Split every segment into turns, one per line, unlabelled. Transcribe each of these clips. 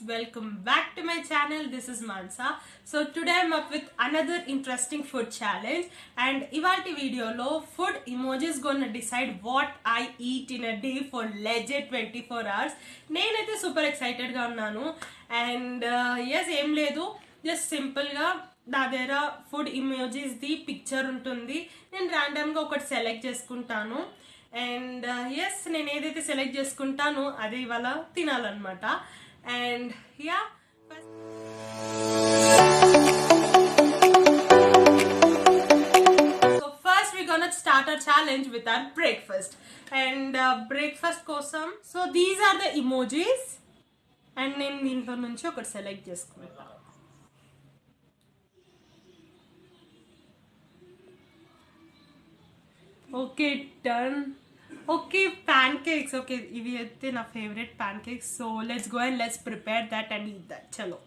welcome back to my channel. This is Mansa. So today I'm up with another interesting food challenge, and ivalti video lo food emojis gonna decide what I eat in a day for legit 24 hours. Nenaithe super excited ga unnanu, and yes, em ledu, just simple ga నా దగ్గర food emojis the picture ఉంటుంది. నేను ర్యాండమ్గా ఒకటి select చేసుకుంటాను, and yes నేను ఏదైతే select చేసుకుంటానో అదే ఇవాళ తినాలన్నమాట. And yeah, so first we gonna start our challenge with our breakfast. And breakfast కోసం so these are the emojis, and నేను దీంట్లో నుంచి ఒకటి సెలెక్ట్ చేసుకుంటాను. Okay, done. Okay, pancakes. Okay, ivi aithe na favorite pancakes. So let's go and let's prepare that and eat that. Chalo.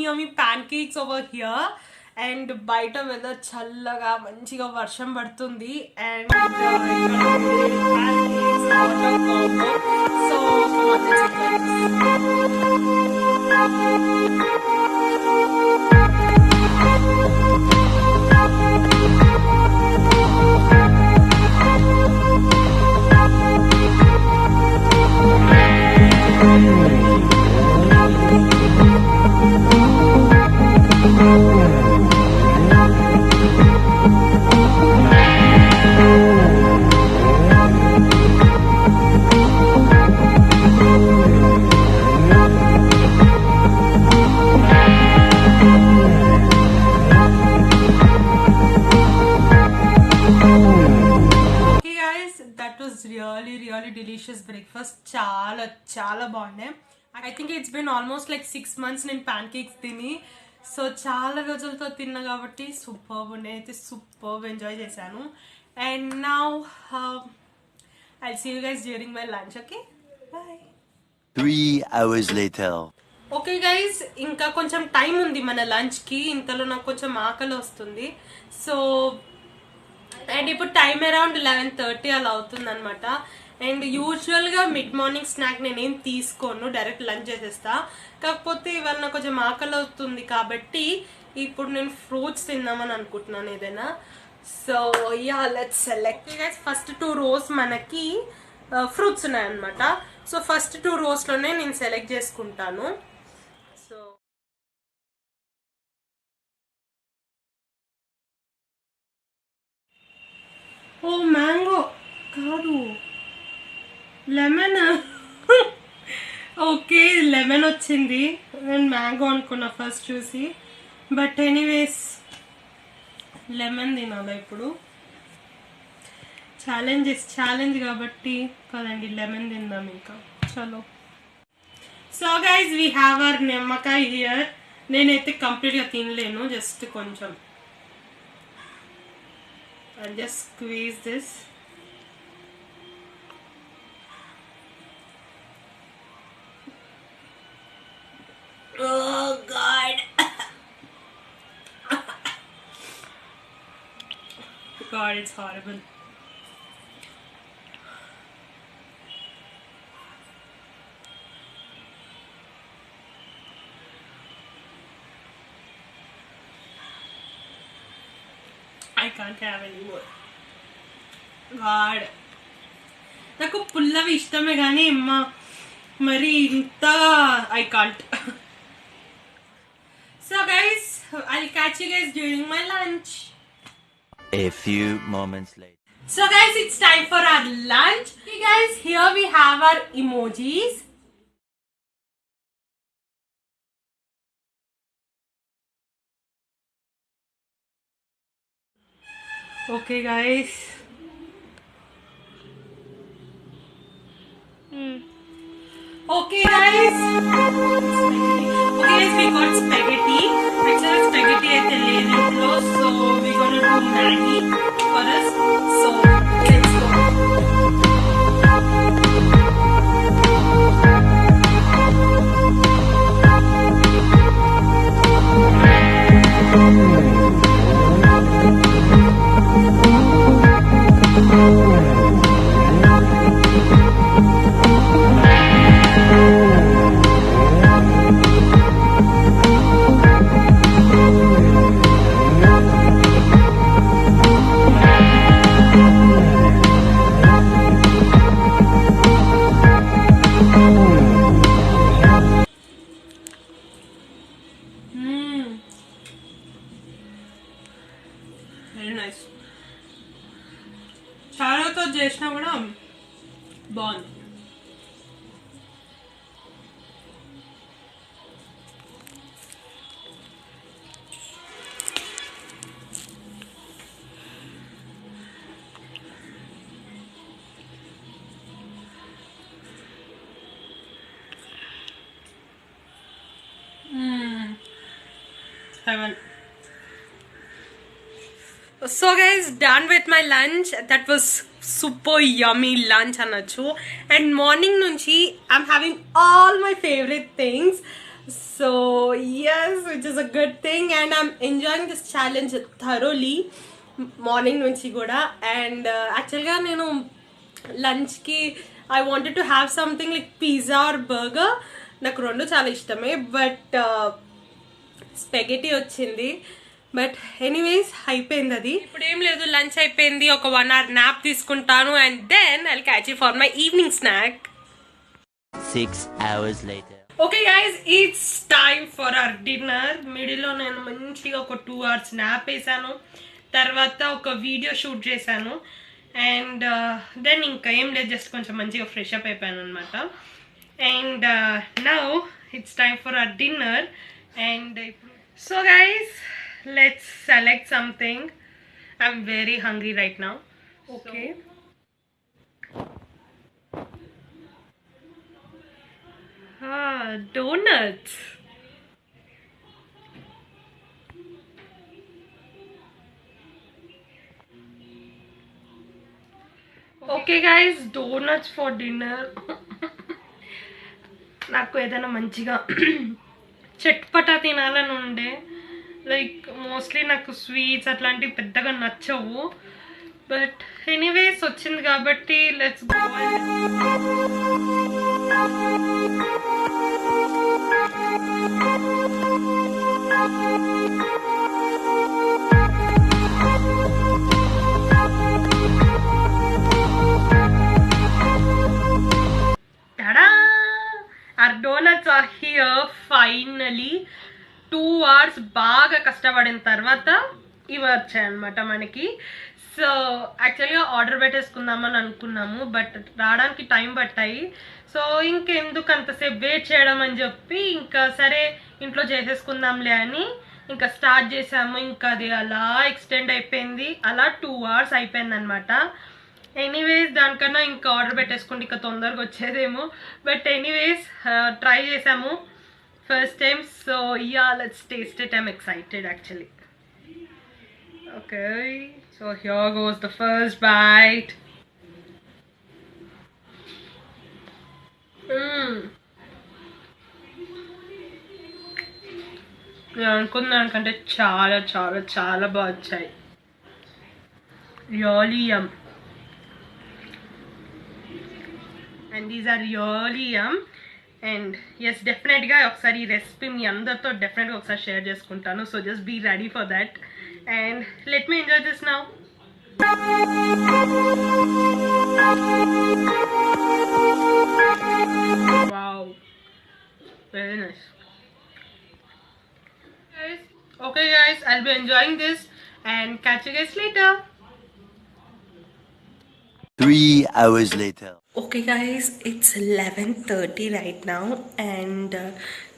Yummy pancakes over here, and బయట weather చల్లగా మంచిగా వర్షం పడుతుంది, and so really delicious breakfast. చాలా బాగుండే. I think it's been almost like 6 months నేను pancakes తిని, so చాలా రోజులతో తిన్నా కాబట్టి సూపర్ ఉండే. అయితే సూపర్ ఎంజాయ్ చేశాను. And now I'll see you guys during my lunch. Okay, bye.
3 hours later.
Okay guys, ఇంకా కొంచెం టైం ఉంది మన లంచ్కి. ఇంతలో నాకు కొంచెం ఆకలి వస్తుంది. సో అండ్ ఇప్పుడు టైం అరౌండ్ 11:30 అలా అవుతుంది అనమాట. అండ్ యూజువల్గా మిడ్ మార్నింగ్ స్నాక్ నేనేం తీసుకోను, డైరెక్ట్ లంచ్ చేసేస్తా. కాకపోతే ఇవాళ నాకు కొంచెం ఆకలి అవుతుంది కాబట్టి ఇప్పుడు నేను ఫ్రూట్స్ తిందామని అనుకుంటున్నాను ఏదైనా. So yeah, let's select. Guys, first 2 rows మనకి ఫ్రూట్స్ ఉన్నాయన్నమాట. సో ఫస్ట్ 2 రోస్లోనే నేను సెలెక్ట్ చేసుకుంటాను. సో ఓ మ్యాంగో కాదు, లెమన్. ఓకే, లెమన్ వచ్చింది. నేను మ్యాంగో అనుకున్నా ఫస్ట్ చూసి, బట్ ఎనీవేస్ లెమన్ తినాలి ఇప్పుడు. ఛాలెంజ్ కాబట్టి కదండి, లెమన్ తిందాం ఇంకా. చలో. So guys, we have our నిమ్మకాయ హియర్. నేనైతే కంప్లీట్గా తినలేను, జస్ట్ కొంచెం. I'll just squeeze this. Oh God. God, it's horrible. I can't have any more. God. నాకు పుల్లవి ఇష్టమే కానీ అమ్మ మరి ఇంత I can't. So guys, I'll catch you guys during my lunch.
A few moments later.
So guys, it's time for our lunch. Okay guys, here we have our emojis. Okay guys. Okay guys. Okay guys, we got spaghetti. Actually spaghetti అయితే లేదు ఇంట్లో. So we gonna do Maggi for us. So let's go. Very nice. చారుతో చేసినా కూడా బాగుంది. Heaven. So guys, done with my lunch. That was super yummy lunch anachu. And morning nunchi I'm having all my favorite things. So yes, which is a good thing, and I'm enjoying this challenge thoroughly. Morning nunchi kuda, and actually ga nenu lunch ki I wanted to have something like pizza or burger. నాకు రెండు చాలా ఇష్టమే, but spaghetti వచ్చింది. But anyways అయిపోయింది అది. ఇప్పుడు ఏం లేదు, లంచ్ అయిపోయింది. ఒక 1 hour నాప్ తీసుకుంటాను, and then I will catch you for my evening snack.
6 hours later.
Okay guys, it's time for our dinner. మిడిల్లో నేను మంచిగా ఒక 2 hours నాప్ వేసాను, తర్వాత ఒక వీడియో షూట్ చేశాను, అండ్ దెన్ ఇంకా ఏం లేదు, జస్ట్ కొంచెం మంచిగా ఫ్రెష్ అప్ అయిపోయాను అనమాట. And now it's time for our dinner, and so guys, let's select something. I'm very hungry right now. Okay, donuts. Okay guys, donuts for dinner. నాకు ఏదైనా మంచిగా చట్పటా తినాలని ఉండే, లైక్ మోస్ట్లీ నాకు స్వీట్స్ అట్లాంటివి పెద్దగా నచ్చవు, బట్ ఎనీవేస్ వచ్చింది కాబట్టి let's go. Our donuts are here finally. 2 hours బాగా కష్టపడిన తర్వాత ఇవి వచ్చాయన్నమాట మనకి. సో యాక్చువల్గా ఆర్డర్ పెట్టేసుకుందామని అనుకున్నాము, బట్ రావడానికి టైం పట్టాయి. సో ఇంకెందుకు అంతసేపు వెయిట్ చేయడం అని చెప్పి ఇంకా సరే ఇంట్లో చేసేసుకుందాంలే అని ఇంకా స్టార్ట్ చేసాము. ఇంకా అది అలా ఎక్స్టెండ్ అయిపోయింది, అలా 2 hours అయిపోయింది అనమాట. ఎనీవేస్ దానికన్నా ఇంకా ఆర్డర్ పెట్టేసుకుంటే ఇంకా తొందరగా వచ్చేదేమో, బట్ ఎనీవేస్ ట్రై చేసాము first time. So yeah, let's taste it. I'm excited actually. Okay, so here goes the first bite. నేను అనుకున్న దానికంటే చాలా చాలా చాలా బాగా వచ్చాయి. Really yum. And these are really yum. And yes, definitely ga okkasari recipe mi andartho definitely okkasari share cheskuntanu, so just be ready for that, and let me enjoy this now. Wow, very nice guys. Okay guys, I'll be enjoying this, and catch you guys later.
3 hours later.
Okay guys, it's 11:30 right now and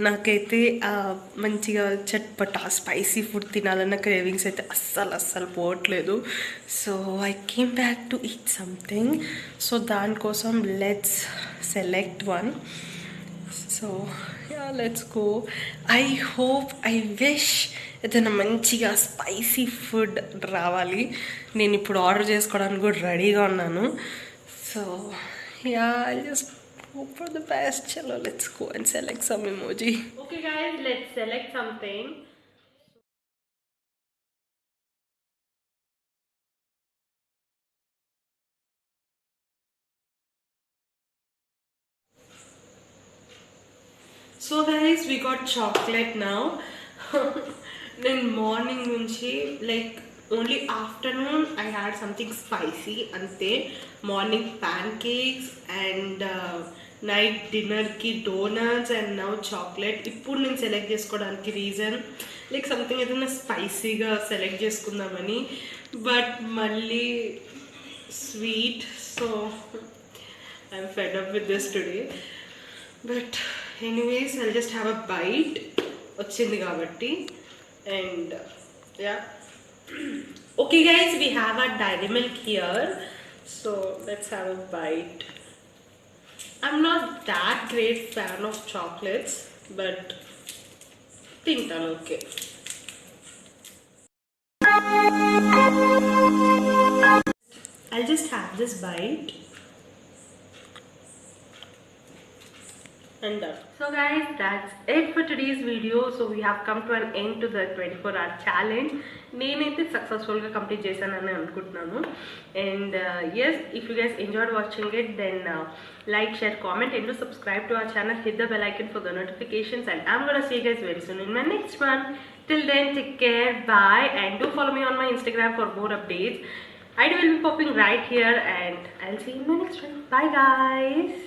నాకైతే మంచిగా చట్పటా spicy food తినాలన్న cravings అయితే అస్సలు పోవట్లేదు. So I came back to eat something. So దానికోసం let's select one. So yeah let's go. I hope, I wish ఏదైనా మంచిగా స్పైసీ ఫుడ్ రావాలి. నేను ఇప్పుడు ఆర్డర్ చేసుకోవడానికి కూడా రెడీగా ఉన్నాను. So yeah, I'll just hope for the best. Chalo, let's go and select some emoji. Okay guys, let's select something. So guys, we got chocolate now. Then morning nunchi, like only afternoon I had something spicy ante. Morning pancakes and night dinner ki donuts and now chocolate. Ippudu nenu select chesukodaniki reason like something edana spicy ga select cheskundamani, but malli sweet, so I'm fed up with this today. But anyways, I'll just have a bite ochindi kabatti. And yeah. Okay guys, we have our dairy milk here, so let's have a bite. I'm not that great fan of chocolates, but think I'm okay. I'll just have this bite and done. So guys, that's it for today's video. So we have come to an end to the 24-hour challenge. నేనైతే సక్సెస్ఫుల్గా complete చేశానని అనుకుంటున్నాను. And yes, if you guys enjoyed watching it, then like, share, comment and do subscribe to our channel. Hit the bell icon for the notifications, and I'm gonna see you guys very soon in my next one. Till then, take care, bye, and do follow me on my Instagram for more updates. I will be popping right here, and I'll see you in my next one. Bye guys.